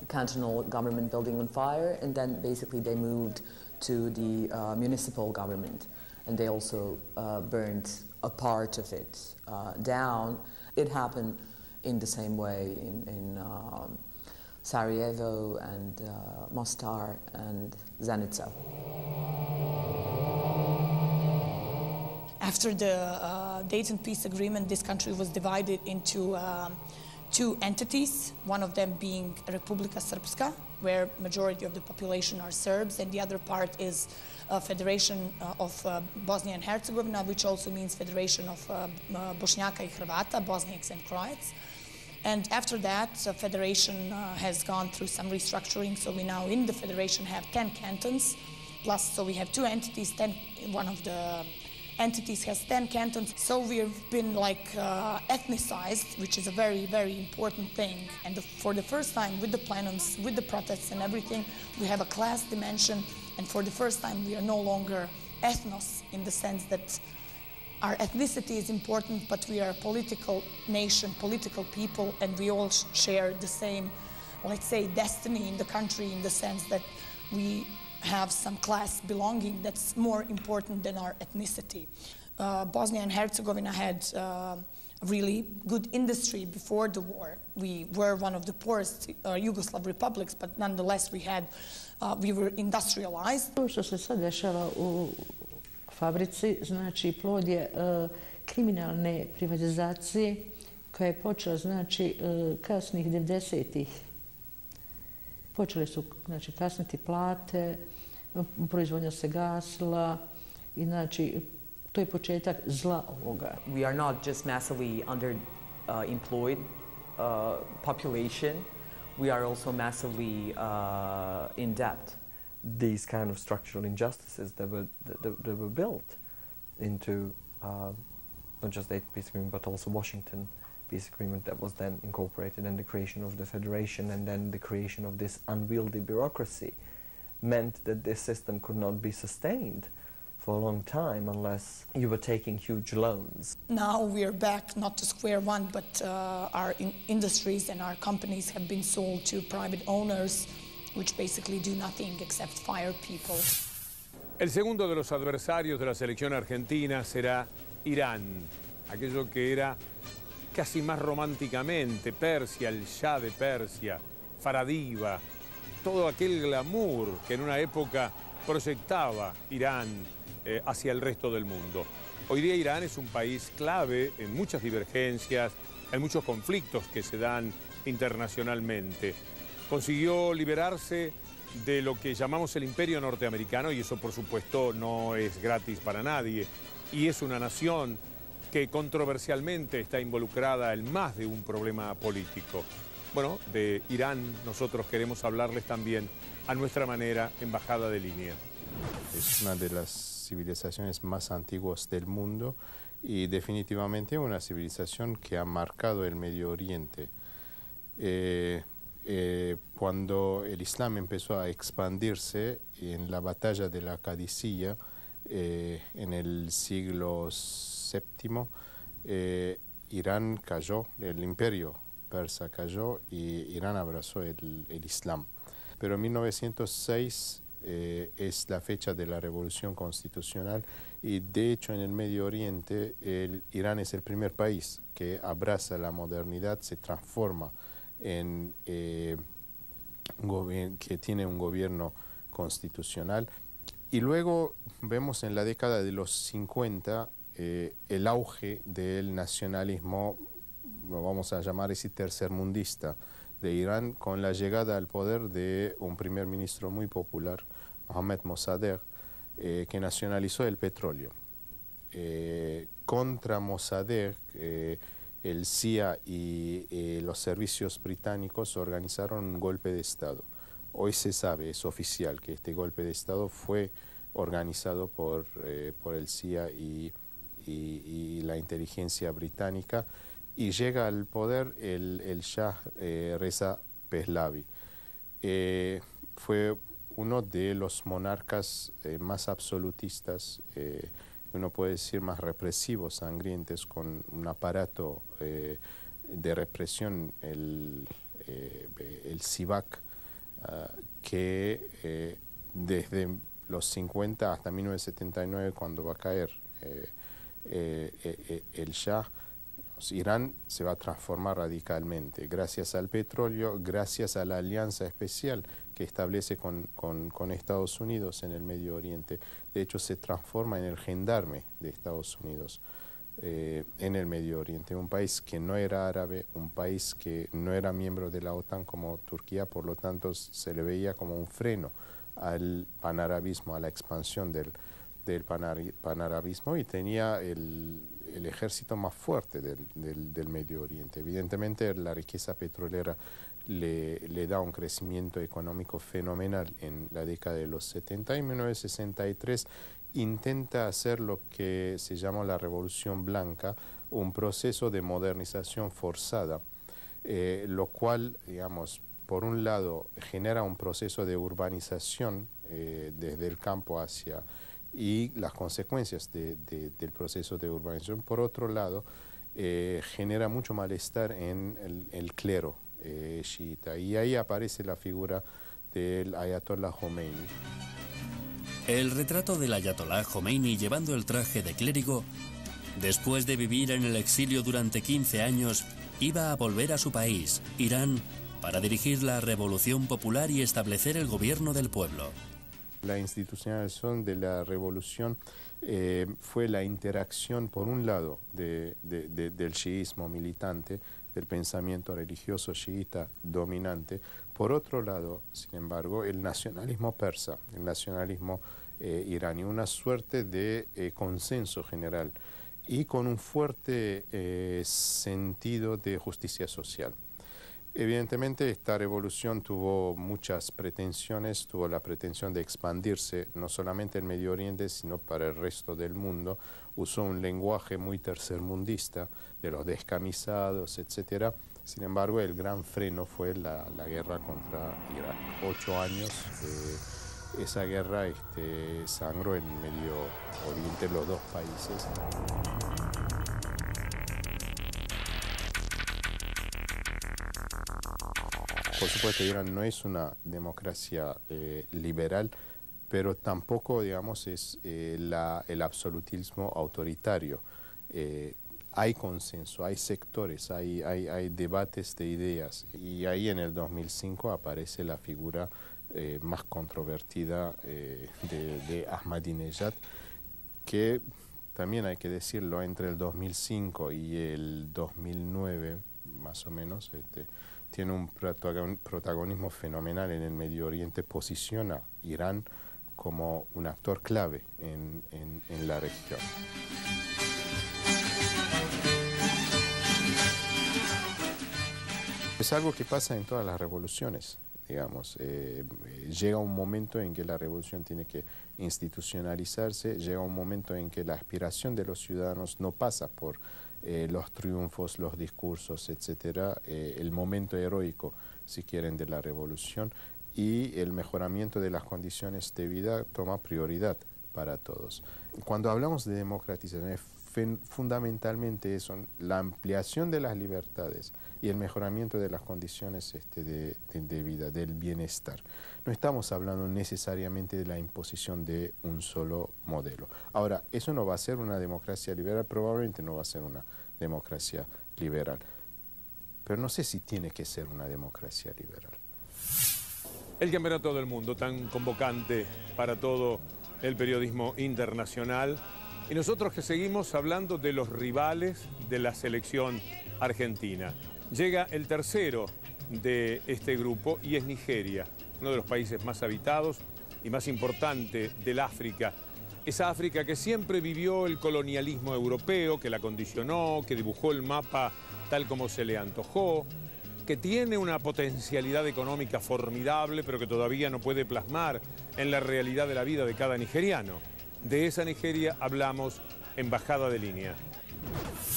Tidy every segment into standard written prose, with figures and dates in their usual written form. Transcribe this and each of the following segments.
cantonal government building on fire, and then basically they moved to the municipal government, and they also burned a part of it down. It happened in the same way in Sarajevo and Mostar and Zenica. After the Dayton Peace Agreement, this country was divided into two entities, one of them being Republika Srpska, where majority of the population are Serbs, and the other part is a Federation of Bosnia and Herzegovina, which also means Federation of Bošnjaka i Hrvata, Bosniaks and Croats. And after that, the federation has gone through some restructuring, so we now in the federation have 10 cantons, plus so we have two entities, one of the entities has 10 cantons, so we've been like ethnicized, which is a very, very important thing. And for the first time with the plenums, with the protests and everything, we have a class dimension, and for the first time we are no longer ethnos in the sense that our ethnicity is important, but we are a political nation, political people, and we all share the same, let's say, destiny in the country in the sense that we have some class belonging that's more important than our ethnicity. Bosnia and Herzegovina had really good industry before the war. We were one of the poorest Yugoslav republics, but nonetheless we were industrialized. To što se sad dešava u fabrici, znači plod je kriminalne privatizacije koja je počela znači kasnih 90-ih. Počele su znači kasniti plate, proizvodnja se gasila i znači to je početak zla ovoga. We are not just massively underemployed population, we are also massively in debt. These kind of structural injustices that were built into not just the Peace Agreement but also Washington Peace Agreement that was then incorporated, and the creation of the Federation, and then the creation of this unwieldy bureaucracy meant that this system could not be sustained for a long time unless you were taking huge loans. Now we are back not to square one, but our industries and our companies have been sold to private owners, which basically do nothing except fire people. El segundo de los adversarios de la selección argentina será Irán, aquello que era casi más románticamente Persia, el Shah de Persia, Faradiva, todo aquel glamour que en una época proyectaba Irán hacia el resto del mundo. Hoy día Irán es un país clave en muchas divergencias, en muchos conflictos que se dan internacionalmente. Consiguió liberarse de lo que llamamos el imperio norteamericano, y eso por supuesto no es gratis para nadie, y es una nación que controversialmente está involucrada en más de un problema político. Bueno, de Irán nosotros queremos hablarles también a nuestra manera en Bajada de Línea. Es una de las civilizaciones más antiguas del mundo y definitivamente una civilización que ha marcado el Medio Oriente. Cuando el Islam empezó a expandirse en la batalla de la Qadisiyya en el siglo VII, Irán cayó, el imperio persa cayó y Irán abrazó el Islam. Pero 1906 es la fecha de la revolución constitucional y de hecho en el Medio Oriente Irán es el primer país que abraza la modernidad, se transforma en que tiene un gobierno constitucional. Y luego vemos en la década de los 50 el auge del nacionalismo, lo vamos a llamar así, tercermundista de Irán, con la llegada al poder de un primer ministro muy popular, Mohammad Mossadegh, que nacionalizó el petróleo. Contra Mossadegh, el CIA y los servicios británicos organizaron un golpe de Estado. Hoy se sabe, es oficial, que este golpe de Estado fue organizado por el CIA y la inteligencia británica, y llega al poder el Shah Reza Pahlavi. Fue uno de los monarcas más absolutistas, uno puede decir más represivos, sangrientos, con un aparato de represión, el el SIVAC, que desde los 50 hasta 1979, cuando va a caer el Shah, Irán se va a transformar radicalmente, gracias al petróleo, gracias a la alianza especial que establece con Estados Unidos en el Medio Oriente. De hecho, se transforma en el gendarme de Estados Unidos en el Medio Oriente, un país que no era árabe, un país que no era miembro de la OTAN como Turquía, por lo tanto se le veía como un freno al panarabismo, a la expansión del panarabismo, y tenía el ejército más fuerte del Medio Oriente. Evidentemente la riqueza petrolera le da un crecimiento económico fenomenal en la década de los 70, y en 1963 intenta hacer lo que se llama la Revolución Blanca, un proceso de modernización forzada, lo cual, digamos, por un lado genera un proceso de urbanización desde el campo hacia, y las consecuencias del proceso de urbanización. Por otro lado, genera mucho malestar en el clero chiita, y ahí aparece la figura del Ayatollah Khomeini. El retrato del Ayatollah Khomeini llevando el traje de clérigo, después de vivir en el exilio durante 15 años, iba a volver a su país, Irán, para dirigir la revolución popular y establecer el gobierno del pueblo. La institucionalización de la revolución fue la interacción, por un lado, del chiismo militante, del pensamiento religioso chiita dominante, por otro lado, sin embargo, el nacionalismo persa, el nacionalismo iraní, una suerte de consenso general y con un fuerte sentido de justicia social. Evidentemente esta revolución tuvo muchas pretensiones, tuvo la pretensión de expandirse no solamente en Medio Oriente, sino para el resto del mundo. Usó un lenguaje muy tercermundista, de los descamisados, etc. Sin embargo, el gran freno fue la guerra contra Irak. 8 años, esa guerra sangró en Medio Oriente, los dos países. Por supuesto, Irán no es una democracia liberal, pero tampoco, digamos, es el absolutismo autoritario. Hay consenso, hay sectores, hay debates de ideas, y ahí en el 2005 aparece la figura más controvertida de Ahmadinejad, que también hay que decirlo, entre el 2005 y el 2009, más o menos, tiene un protagonismo fenomenal en el Medio Oriente, posiciona a Irán como un actor clave en la región. Es algo que pasa en todas las revoluciones, digamos. Llega un momento en que la revolución tiene que institucionalizarse, llega un momento en que la aspiración de los ciudadanos no pasa por los triunfos, los discursos, etcétera, el momento heroico, si quieren, de la revolución, y el mejoramiento de las condiciones de vida toma prioridad para todos. Cuando hablamos de democratización, fundamentalmente son la ampliación de las libertades y el mejoramiento de las condiciones de vida, del bienestar. No estamos hablando necesariamente de la imposición de un solo modelo. Ahora, eso no va a ser una democracia liberal, probablemente no va a ser una democracia liberal, pero no sé si tiene que ser una democracia liberal. El Campeonato del Mundo, tan convocante para todo el periodismo internacional, y nosotros que seguimos hablando de los rivales de la selección argentina. Llega el tercero de este grupo y es Nigeria, uno de los países más habitados y más importante del África. Esa África que siempre vivió el colonialismo europeo, que la condicionó, que dibujó el mapa tal como se le antojó, que tiene una potencialidad económica formidable, pero que todavía no puede plasmar en la realidad de la vida de cada nigeriano. De esa Nigeria hablamos en Bajada de Línea.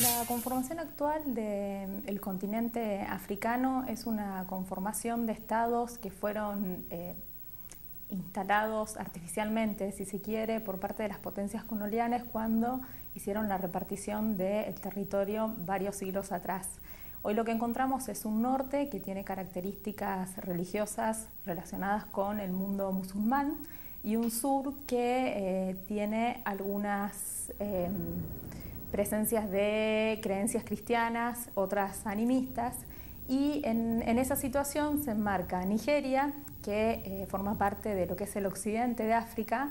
La conformación actual del continente africano es una conformación de estados que fueron instalados artificialmente, si se quiere, por parte de las potencias coloniales cuando hicieron la repartición del territorio varios siglos atrás. Hoy lo que encontramos es un norte que tiene características religiosas relacionadas con el mundo musulmán y un sur que tiene algunas presencias de creencias cristianas, otras animistas, y en esa situación se enmarca Nigeria, que forma parte de lo que es el occidente de África,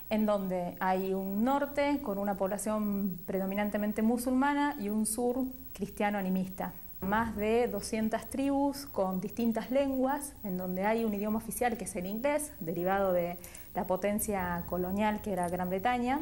en donde hay un norte con una población predominantemente musulmana y un sur cristiano animista. Más de 200 tribus con distintas lenguas, en donde hay un idioma oficial que es el inglés, derivado de la potencia colonial que era Gran Bretaña.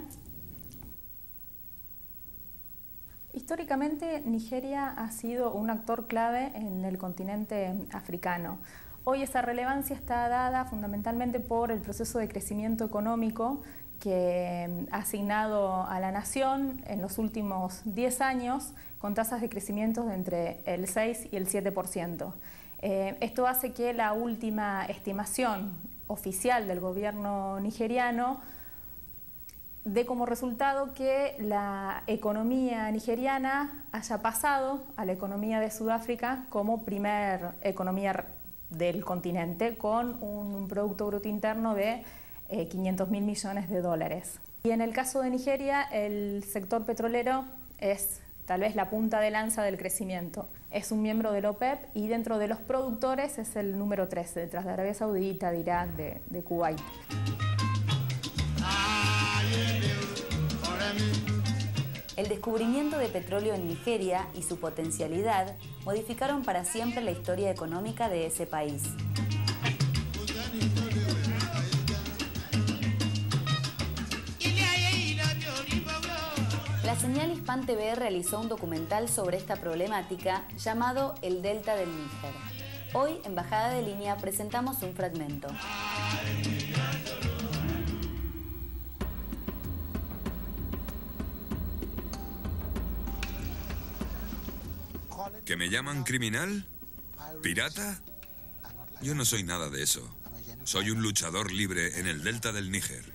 Históricamente, Nigeria ha sido un actor clave en el continente africano. Hoy esa relevancia está dada fundamentalmente por el proceso de crecimiento económico que ha asignado a la nación en los últimos 10 años con tasas de crecimiento de entre el 6 y el 7%. Esto hace que la última estimación oficial del gobierno nigeriano dé como resultado que la economía nigeriana haya pasado a la economía de Sudáfrica como primer economía del continente, con un Producto Bruto Interno de 500.000 millones de dólares. Y en el caso de Nigeria, el sector petrolero es tal vez la punta de lanza del crecimiento. Es un miembro del OPEP y dentro de los productores es el número 13, detrás de Arabia Saudita, de Irak, de Kuwait. El descubrimiento de petróleo en Nigeria y su potencialidad modificaron para siempre la historia económica de ese país. La señal Hispan TV realizó un documental sobre esta problemática llamado El Delta del Níger. Hoy, en Bajada de Línea, presentamos un fragmento. ¿Que me llaman criminal? ¿Pirata? Yo no soy nada de eso. Soy un luchador libre en el delta del Níger.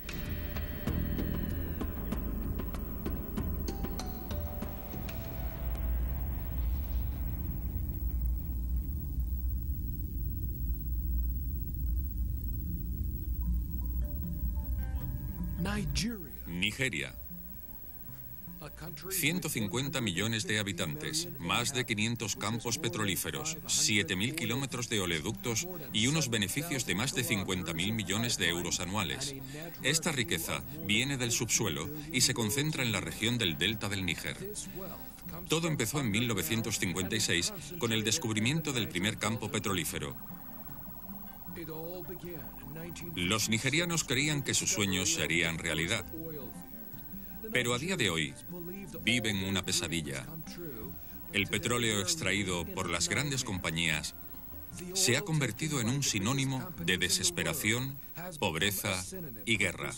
Nigeria. 150 millones de habitantes, más de 500 campos petrolíferos, 7.000 kilómetros de oleoductos y unos beneficios de más de 50.000 millones de euros anuales. Esta riqueza viene del subsuelo y se concentra en la región del delta del Níger. Todo empezó en 1956 con el descubrimiento del primer campo petrolífero. Los nigerianos creían que sus sueños se harían realidad. Pero a día de hoy viven una pesadilla. El petróleo extraído por las grandes compañías se ha convertido en un sinónimo de desesperación, pobreza y guerra.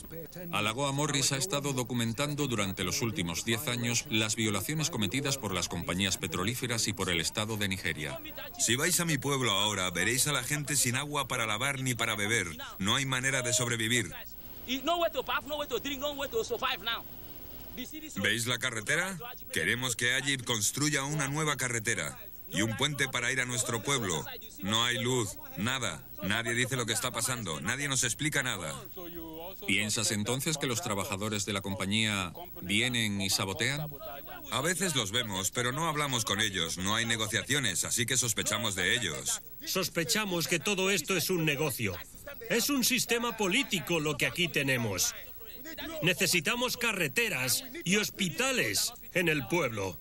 Alagoa Morris ha estado documentando durante los últimos 10 años las violaciones cometidas por las compañías petrolíferas y por el Estado de Nigeria. Si vais a mi pueblo ahora, veréis a la gente sin agua para lavar ni para beber. No hay manera de sobrevivir. ¿Veis la carretera? Queremos que Ajib construya una nueva carretera y un puente para ir a nuestro pueblo. No hay luz, nada. Nadie dice lo que está pasando. Nadie nos explica nada. ¿Piensas entonces que los trabajadores de la compañía vienen y sabotean? A veces los vemos, pero no hablamos con ellos. No hay negociaciones, así que sospechamos de ellos. Sospechamos que todo esto es un negocio. Es un sistema político lo que aquí tenemos. Necesitamos carreteras y hospitales en el pueblo.